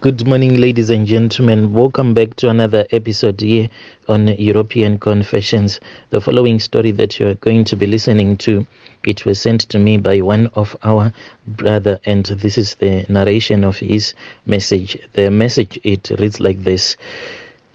Good morning, ladies and gentlemen. Welcome back to another episode here on European Confessions. The following story that you are going to be listening to, it was sent to me by one of our brother, and this is the narration of his message. The message, it reads like this.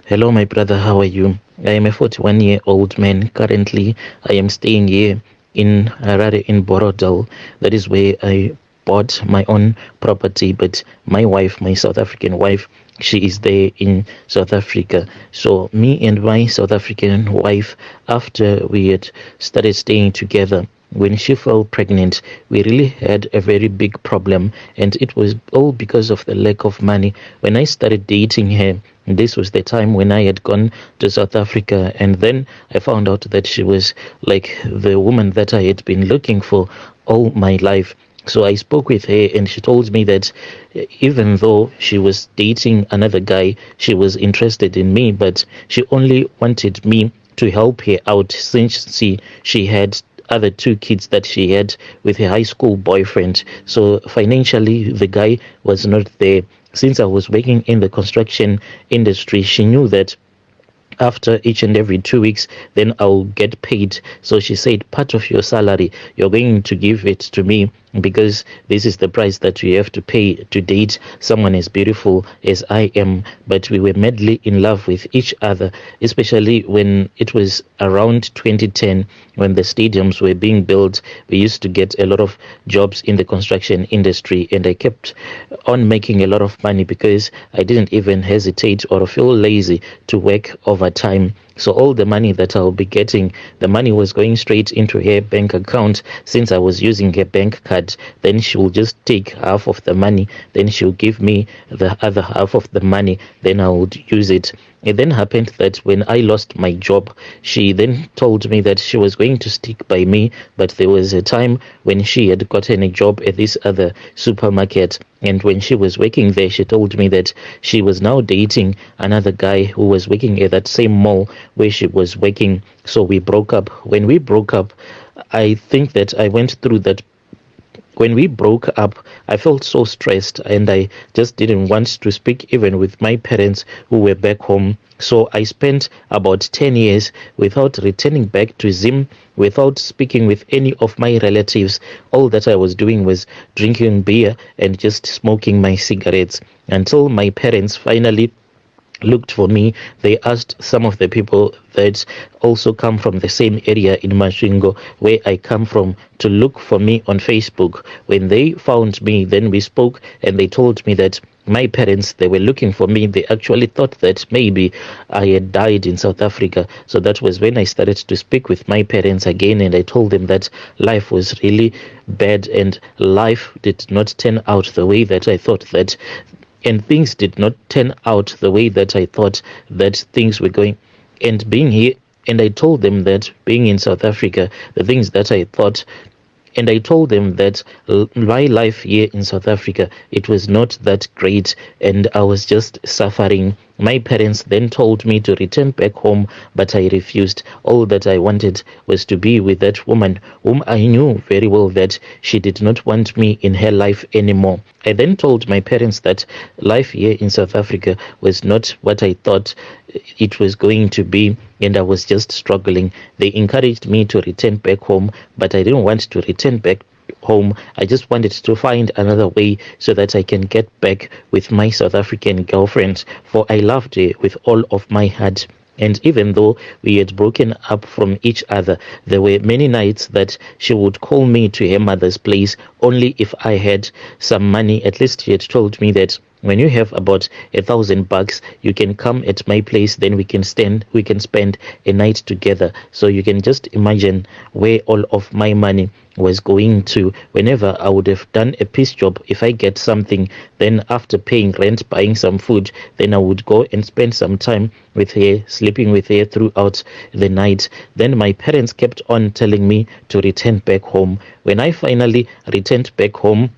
Hello, my brother, how are you? I am a 41-year-old man. Currently, I am staying here in Harare in Borodal. That is where I bought my own property, but my wife, my South African wife, she is there in South Africa. So me and my South African wife, after we had started staying together, when she fell pregnant, we really had a very big problem, and it was all because of the lack of money. When I started dating her, this was the time when I had gone to South Africa, and then I found out that she was like the woman that I had been looking for all my life. So I spoke with her, and she told me that even though she was dating another guy, she was interested in me, but she only wanted me to help her out since she had other two kids that she had with her high school boyfriend. So financially, the guy was not there. Since I was working in the construction industry, she knew that after each and every 2 weeks, then I'll get paid. So she said, part of your salary, you're going to give it to me, because this is the price that you have to pay to date someone as beautiful as I am. But we were madly in love with each other, especially when it was around 2010, when the stadiums were being built. We used to get a lot of jobs in the construction industry, and I kept on making a lot of money because I didn't even hesitate or feel lazy to work overtime. So all the money that I'll be getting, the money was going straight into her bank account. Since I was using her bank card, then she will just take half of the money, then she'll give me the other half of the money, then I would use it. It then happened that when I lost my job, she then told me that she was going to stick by me, but there was a time when she had gotten a job at this other supermarket, and when she was working there, she told me that she was now dating another guy who was working at that same mall where she was working. So we broke up. When we broke up, I think that I went through that. When we broke up, I felt so stressed, and I just didn't want to speak even with my parents who were back home. So I spent about 10 years without returning back to Zim, without speaking with any of my relatives. All that I was doing was drinking beer and just smoking my cigarettes, until my parents finally looked for me. They asked some of the people that also come from the same area in Mashingo, where I come from, to look for me on Facebook. When they found me, then we spoke, and they told me that my parents, they were looking for me. They actually thought that maybe I had died in South Africa. So that was when I started to speak with my parents again, and I told them that life was really bad, and life did not turn out the way that I thought that, and things did not turn out the way that I thought that things were going. And being here, and I told them that being in South Africa, the things that I thought, and I told them that my life here in South Africa, it was not that great, and I was just suffering. My parents then told me to return back home, but I refused. All that I wanted was to be with that woman whom I knew very well that she did not want me in her life anymore. I then told my parents that life here in South Africa was not what I thought it was going to be, and I was just struggling. They encouraged me to return back home, but I didn't want to return back home. I just wanted to find another way so that I can get back with my South African girlfriend, for I loved her with all of my heart. And even though we had broken up from each other, there were many nights that she would call me to her mother's place only if I had some money. At least she had told me that when you have about $1,000, you can come at my place, then we can spend a night together. So you can just imagine where all of my money was going to. Whenever I would have done a piece job, if I get something, then after paying rent, buying some food, then I would go and spend some time with her, sleeping with her throughout the night. Then my parents kept on telling me to return back home. When I finally returned back home,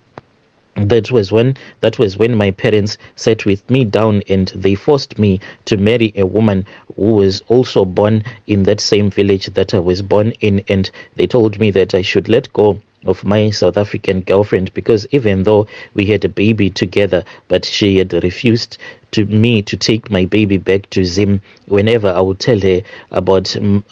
that was when my parents sat with me down, and they forced me to marry a woman who was also born in that same village that I was born in, and they told me that I should let go of my South African girlfriend, because even though we had a baby together, but she had refused to me to take my baby back to Zim. Whenever I would tell her about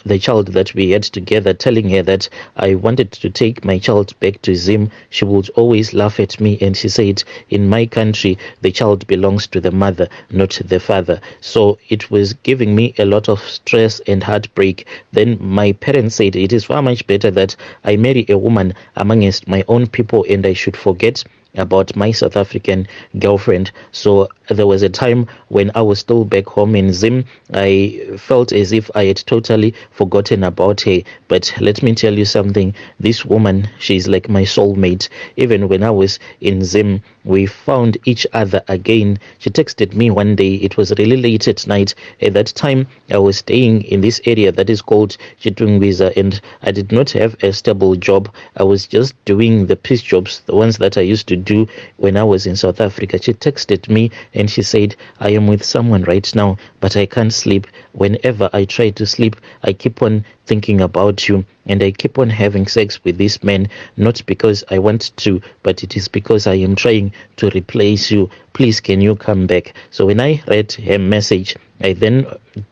the child that we had together, telling her that I wanted to take my child back to Zim, she would always laugh at me, and she said, in my country, the child belongs to the mother, not the father. So it was giving me a lot of stress and heartbreak. Then my parents said it is far much better that I marry a woman amongst my own people, and I should forget about my South African girlfriend. So there was a time when I was still back home in Zim. I felt as if I had totally forgotten about her. But let me tell you something. This woman, she's like my soulmate. Even when I was in Zim, we found each other again. She texted me one day. It was really late at night. At that time, I was staying in this area that is called Chitungwiza, and I did not have a stable job. I was just doing the piece jobs, the ones that I used to do when I was in South Africa. She texted me and she said, I am with someone right now, but I can't sleep. Whenever I try to sleep, I keep on thinking about you, and I keep on having sex with this man, not because I want to, but it is because I am trying to replace you. Please, can you come back? So when I read her message, I then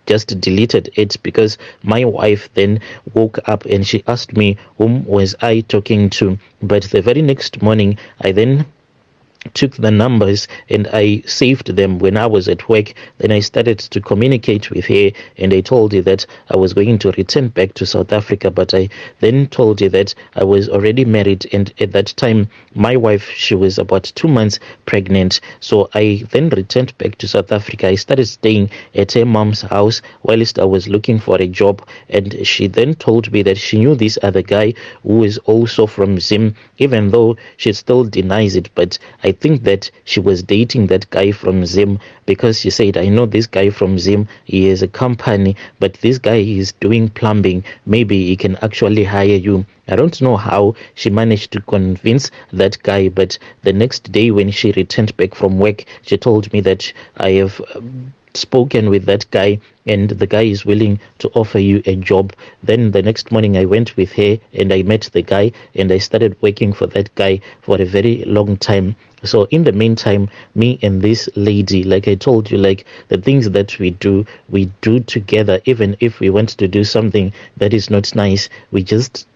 just deleted it, because my wife then woke up and she asked me whom was I talking to. But the very next morning, I then took the numbers and I saved them when I was at work. Then I started to communicate with her, and I told her that I was going to return back to South Africa. But I then told her that I was already married, and at that time my wife, she was about 2 months pregnant. So I then returned back to South Africa. I started staying at her mom's house whilst I was looking for a job, and she then told me that she knew this other guy who is also from Zim, even though she still denies it. But I think that she was dating that guy from Zim, because she said, I know this guy from Zim, he has a company, but this guy is doing plumbing. Maybe he can actually hire you. I don't know how she managed to convince that guy, but the next day when she returned back from work, she told me that I have spoken with that guy and the guy is willing to offer you a job. Then the next morning I went with her and I met the guy and I started working for that guy for a very long time. So in the meantime, me and this lady, like I told you, like the things that we do together. Even if we want to do something that is not nice, we just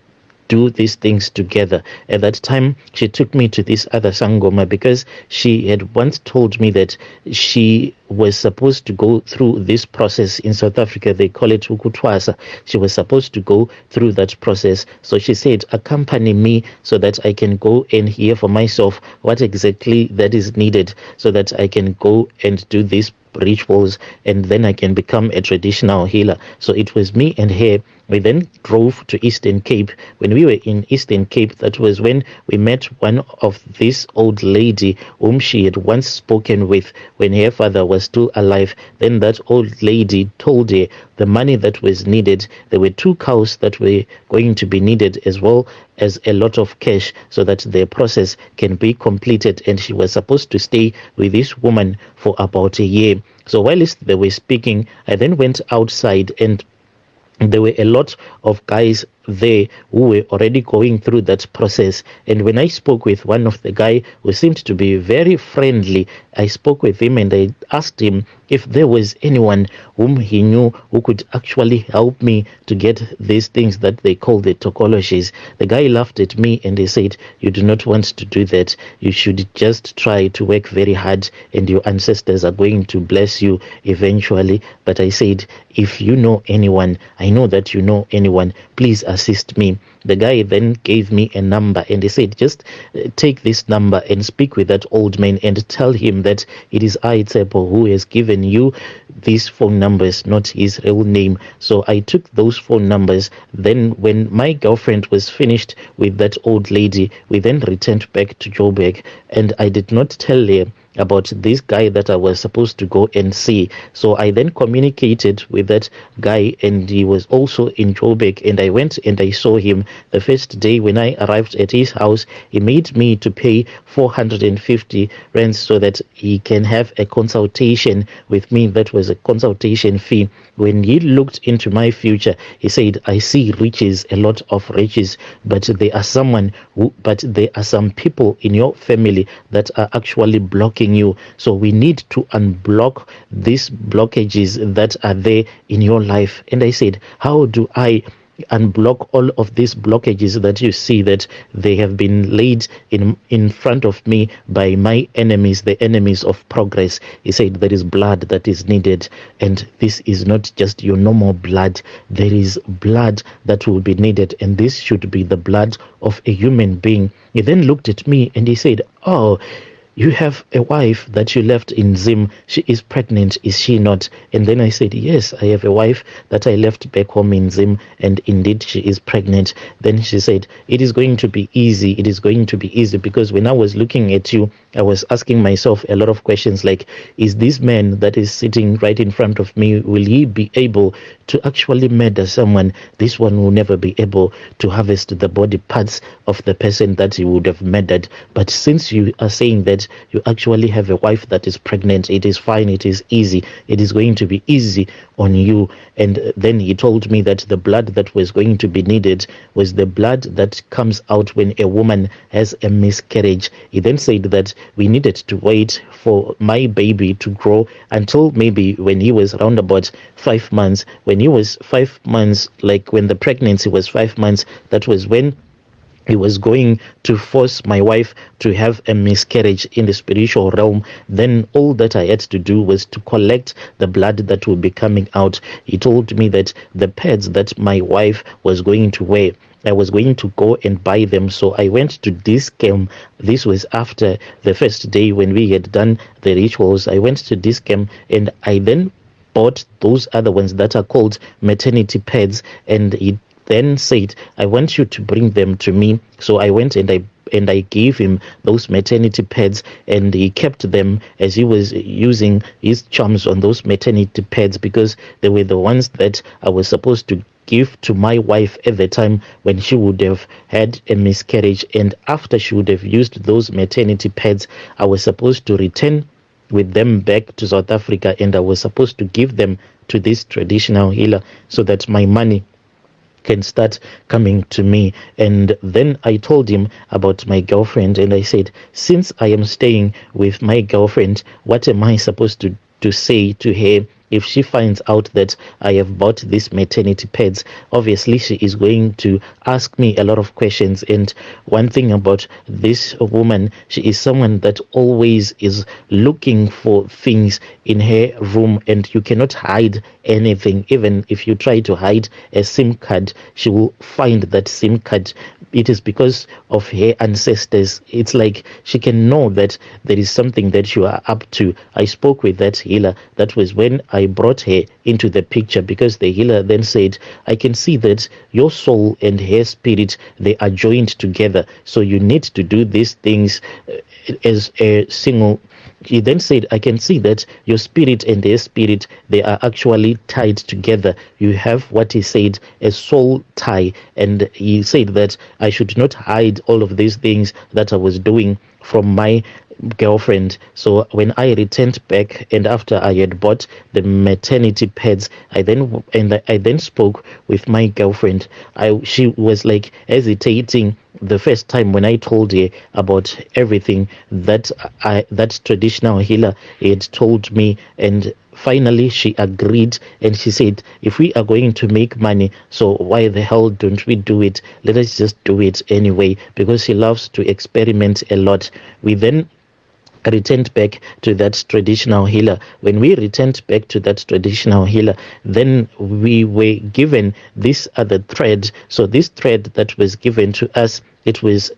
do these things together. At that time, she took me to this other sangoma, because she had once told me that she was supposed to go through this process in South Africa. They call it ukutwasa. She was supposed to go through that process. So she said, accompany me so that I can go and hear for myself what exactly that is needed, so that I can go and do these rituals, and then I can become a traditional healer. So it was me and her. We then drove to Eastern Cape. When we were in Eastern Cape, that was when we met one of this old lady whom she had once spoken with when her father was still alive. Then that old lady told her the money that was needed. There were 2 cows that were going to be needed, as well as a lot of cash, so that the process can be completed. And she was supposed to stay with this woman for about a year. So whilst they were speaking, I then went outside, and there were a lot of guys there who were already going through that process. And when I spoke with one of the guy who seemed to be very friendly, I spoke with him and I asked him if there was anyone whom he knew who could actually help me to get these things that they call the tokologies. The guy laughed at me and he said, you do not want to do that. You should just try to work very hard and your ancestors are going to bless you eventually. But I said, if you know anyone, I know that you know anyone, please assist me. The guy then gave me a number and he said, just take this number and speak with that old man and tell him that it is I, Tsepo, who has given you these phone numbers, not his real name. So I took those phone numbers. Then when my girlfriend was finished with that old lady, we then returned back to Joburg, and I did not tell her about this guy that I was supposed to go and see. So I then communicated with that guy, and he was also in Joburg, and I went and I saw him. The first day when I arrived at his house, he made me to pay 450 rands so that he can have a consultation with me. That was a consultation fee. When he looked into my future, he said, I see riches, a lot of riches, but there are some people in your family that are actually blocking you. So we need to unblock these blockages that are there in your life. And I said, how do I unblock all of these blockages that you see that they have been laid in front of me by my enemies, the enemies of progress? He said there is blood that is needed, and this is not just your normal blood. There is blood that will be needed, and this should be the blood of a human being. He then looked at me and he said, oh, you have a wife that you left in Zim. She is pregnant, is she not? And then I said, yes, I have a wife that I left back home in Zim, and indeed she is pregnant. Then she said, it is going to be easy. It is going to be easy, because when I was looking at you, I was asking myself a lot of questions like, is this man that is sitting right in front of me, will he be able to actually murder someone? This one will never be able to harvest the body parts of the person that he would have murdered. But since you are saying that you actually have a wife that is pregnant, it is fine, it is easy, it is going to be easy on you. And then he told me that the blood that was going to be needed was the blood that comes out when a woman has a miscarriage. He then said that we needed to wait for my baby to grow until maybe when he was around about 5 months. When he was 5 months, like when the pregnancy was 5 months, that was when he was going to force my wife to have a miscarriage in the spiritual realm. Then all that I had to do was to collect the blood that will be coming out. He told me that the pads that my wife was going to wear, I was going to go and buy them. So I went to Discam. This was after the first day when we had done the rituals. I went to Discam and I then bought those other ones that are called maternity pads, and he then said, I want you to bring them to me. So I went and I gave him those maternity pads, and he kept them as he was using his charms on those maternity pads, because they were the ones that I was supposed to give to my wife at the time when she would have had a miscarriage. And after she would have used those maternity pads, I was supposed to return with them back to South Africa, and I was supposed to give them to this traditional healer so that my money can start coming to me. And then I told him about my girlfriend, and I said, since I am staying with my girlfriend, what am I supposed to say to her if she finds out that I have bought these maternity pads? Obviously, she is going to ask me a lot of questions. And one thing about this woman, she is someone that always is looking for things in her room, and you cannot hide anything. Even if you try to hide a SIM card, she will find that SIM card. It is because of her ancestors. It's like she can know that there is something that you are up to. I spoke with that healer. That was when I brought her into the picture, because the healer then said, I can see that your soul and her spirit, they are joined together. So you need to do these things as a single. He then said, I can see that your spirit and their spirit, they are actually tied together. You have what he said, a soul tie. And he said that I should not hide all of these things that I was doing from my girlfriend. So when I returned back, and after I had bought the maternity pads, I then spoke with my girlfriend. She was like hesitating the first time when I told her about everything that that traditional healer had told me. And finally she agreed, and she said, if we are going to make money, so why the hell don't we do it? Let us just do it anyway, because she loves to experiment a lot. We then returned back to that traditional healer. When we returned back to that traditional healer, then we were given this other thread. So this thread that was given to us, it was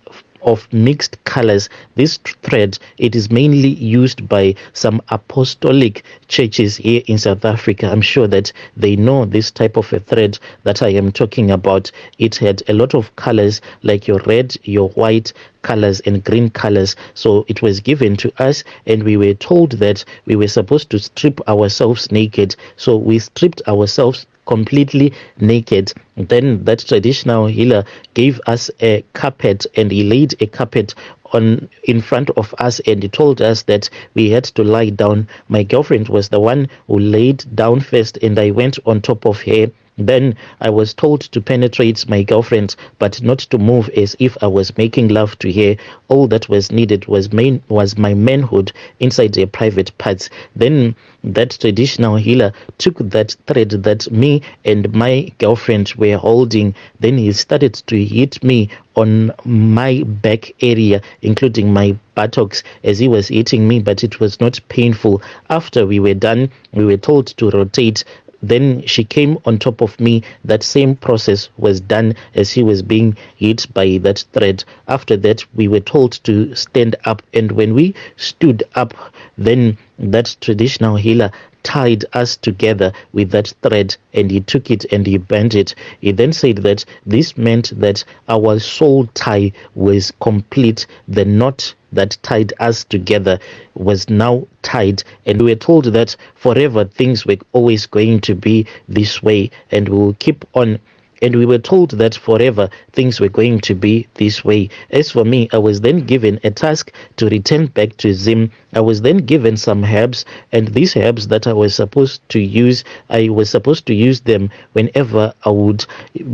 of mixed colors. This thread, it is mainly used by some apostolic churches here in South Africa. I'm sure that they know this type of a thread that I am talking about. It had a lot of colors like your red, your white colors and green colors. So it was given to us, and we were told that we were supposed to strip ourselves naked. So we stripped ourselves completely naked. Then that traditional healer gave us a carpet, and he laid a carpet on in front of us, and he told us that we had to lie down. My girlfriend was the one who laid down first, and I went on top of her. Then I was told to penetrate my girlfriend, but not to move as if I was making love to her. All that was needed was my manhood inside her private parts. Then that traditional healer took that thread that me and my girlfriend were holding. Then he started to hit me on my back area, including my buttocks, as he was hitting me, but it was not painful. After we were done, we were told to rotate. Then she came on top of me. That same process was done as he was being hit by that thread. After that, we were told to stand up. And when we stood up, then that traditional healer tied us together with that thread, and he took it and he bent it. He then said that this meant that our soul tie was complete. The knot that tied us together was now tied, and we were told that forever things were always going to be this way, and we will keep on. And we were told that forever things were going to be this way. As for me, I was then given a task to return back to Zim. I was then given some herbs, and these herbs that I was supposed to use them whenever I would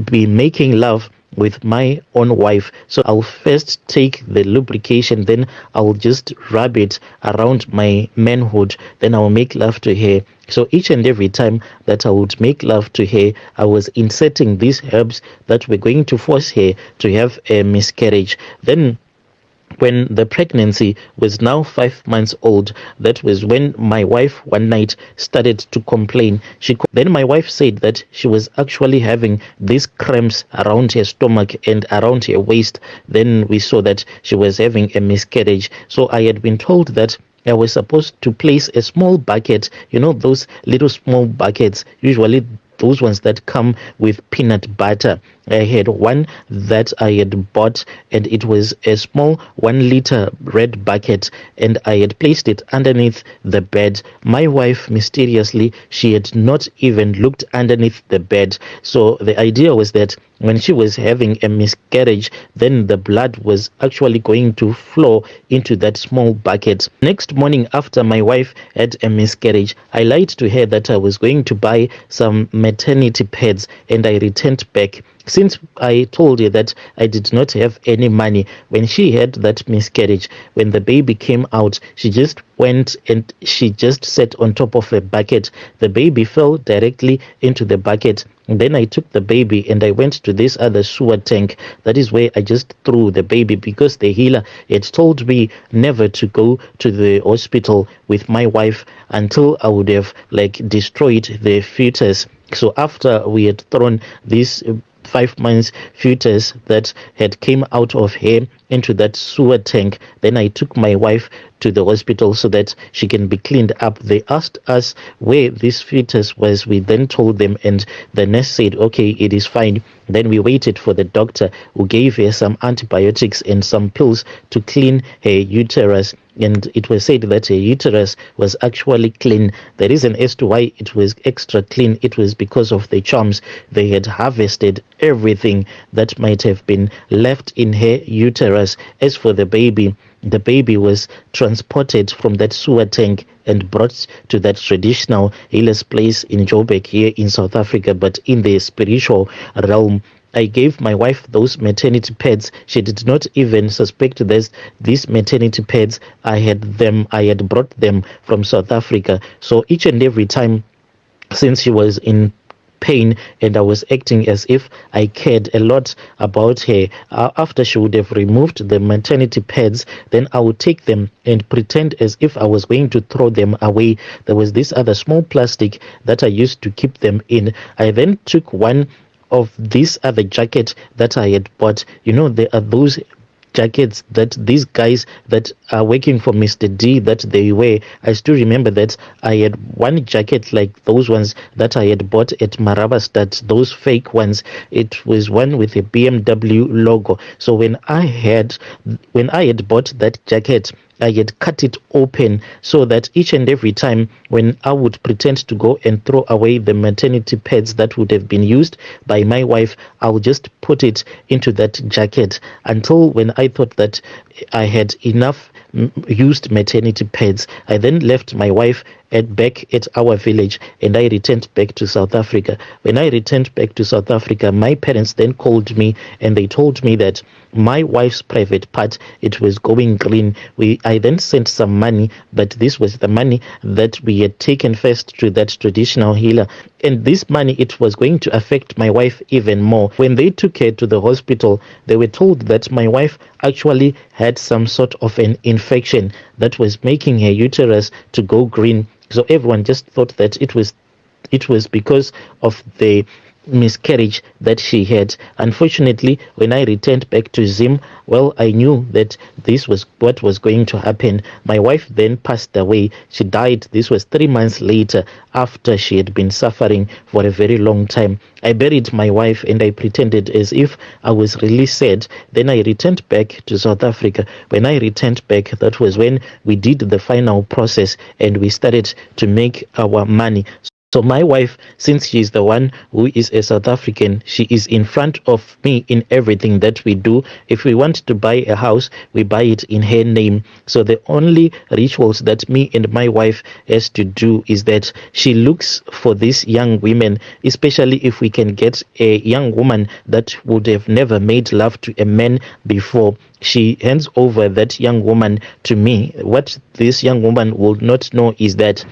be making love with my own wife. So I'll first take the lubrication, then I'll just rub it around my manhood, then I'll make love to her. So each and every time that I would make love to her, I was inserting these herbs that were going to force her to have a miscarriage. Then when the pregnancy was now 5 months old, that was when my wife one night started to complain. Then my wife said that she was actually having these cramps around her stomach and around her waist. Then we saw that she was having a miscarriage. So I had been told that I was supposed to place a small bucket, those little small buckets, usually those ones that come with peanut butter. I had one that I had bought, and it was a small 1 liter red bucket, and I had placed it underneath the bed. My wife, mysteriously, she had not even looked underneath the bed. So the idea was that when she was having a miscarriage, then the blood was actually going to flow into that small bucket. Next morning, after my wife had a miscarriage, I lied to her that I was going to buy some maternity pads, and I returned back. Since I told her that I did not have any money, when she had that miscarriage, when the baby came out, she just went and she just sat on top of a bucket. The baby fell directly into the bucket. And then I took the baby and I went to this other sewer tank. That is where I just threw the baby, because the healer had told me never to go to the hospital with my wife until I would have destroyed the fetus. So after we had thrown this 5 months fetus that had came out of her into that sewer tank, then I took my wife to the hospital so that she can be cleaned up. They asked us where this fetus was. We then told them, and the nurse said, okay, it is fine. Then we waited for the doctor, who gave her some antibiotics and some pills to clean her uterus. And it was said that her uterus was actually clean. The reason as to why it was extra clean, it was because of the charms. They had harvested everything that might have been left in her uterus. As for the baby was transported from that sewer tank and brought to that traditional healer's place in Joburg here in South Africa, but in the spiritual realm. I gave my wife those maternity pads. She did not even suspect these maternity pads. I had brought them from South Africa. So each and every time, since she was in pain and I was acting as if I cared a lot about her, after she would have removed the maternity pads, then I would take them and pretend as if I was going to throw them away. There was this other small plastic that I used to keep them in. I then took one of this other jacket that I had bought. There are those jackets that these guys that are working for Mr. D that they wear. I still remember that I had one jacket like those ones that I had bought at Maravastat, those fake ones. It was one with a BMW logo. So when I had bought that jacket, I had cut it open so that each and every time when I would pretend to go and throw away the maternity pads that would have been used by my wife, I would just put it into that jacket until when I thought that I had enough used maternity pads. I then left my wife back at our village and I returned back to South Africa. When I returned back to South Africa, my parents then called me and they told me that my wife's private part, it was going green. I then sent some money, but this was the money that we had taken first to that traditional healer, and this money, it was going to affect my wife even more. When they took her to the hospital, they were told that my wife actually had some sort of an infection that was making her uterus to go green. So everyone just thought that it was because of the miscarriage that she had. Unfortunately, when I returned back to Zim, well, I knew that this was what was going to happen. My wife then passed away. She died. This was 3 months later after she had been suffering for a very long time. I buried my wife and I pretended as if I was really sad. Then I returned back to South Africa. When I returned back, that was when we did the final process and we started to make our money. So my wife, since she's the one who is a South African, she is in front of me in everything that we do. If we want to buy a house, we buy it in her name. So the only rituals that me and my wife has to do is that she looks for these young women, especially if we can get a young woman that would have never made love to a man before. She hands over that young woman to me. What this young woman will not know is that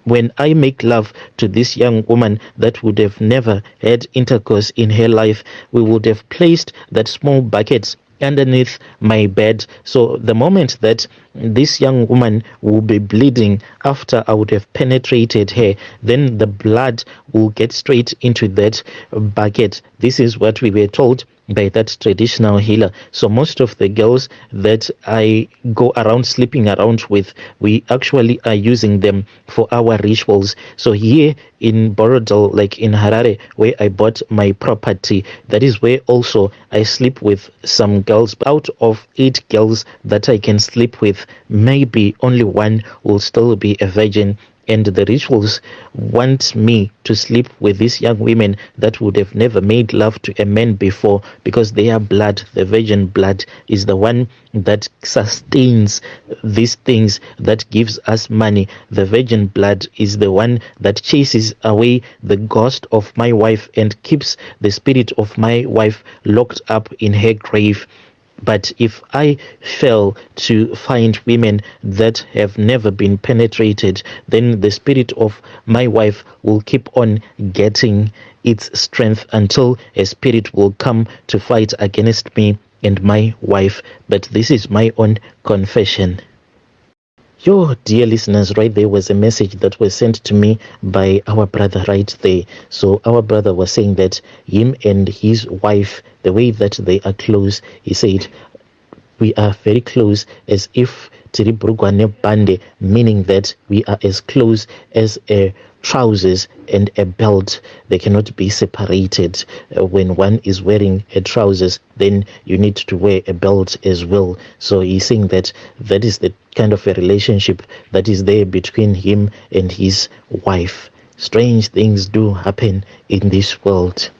when I make love to this young woman that would have never had intercourse in her life, we would have placed that small bucket underneath my bed. So the moment that this young woman will be bleeding after I would have penetrated her, then the blood will get straight into that bucket. This is what we were told by that traditional healer. So most of the girls that I go around sleeping around with, we actually are using them for our rituals. So here in Borodale, like in Harare, where I bought my property, that is where also I sleep with some girls. Out of 8 girls that I can sleep with, maybe only 1 will still be a virgin. And the rituals want me to sleep with these young women that would have never made love to a man before, because their blood, the virgin blood, is the one that sustains these things, that gives us money. The virgin blood is the one that chases away the ghost of my wife and keeps the spirit of my wife locked up in her grave. But if I fail to find women that have never been penetrated, then the spirit of my wife will keep on getting its strength until a spirit will come to fight against me and my wife. But this is my own confession. Your dear listeners, right there was a message that was sent to me by our brother right there. So our brother was saying that him and his wife, the way that they are close, he said, we are very close as if tiri burugwane bande, meaning that we are as close as a trousers and a belt. They cannot be separated. When one is wearing a trousers, then you need to wear a belt as well. So he's saying that that is the kind of a relationship that is there between him and his wife. Strange things do happen in this world.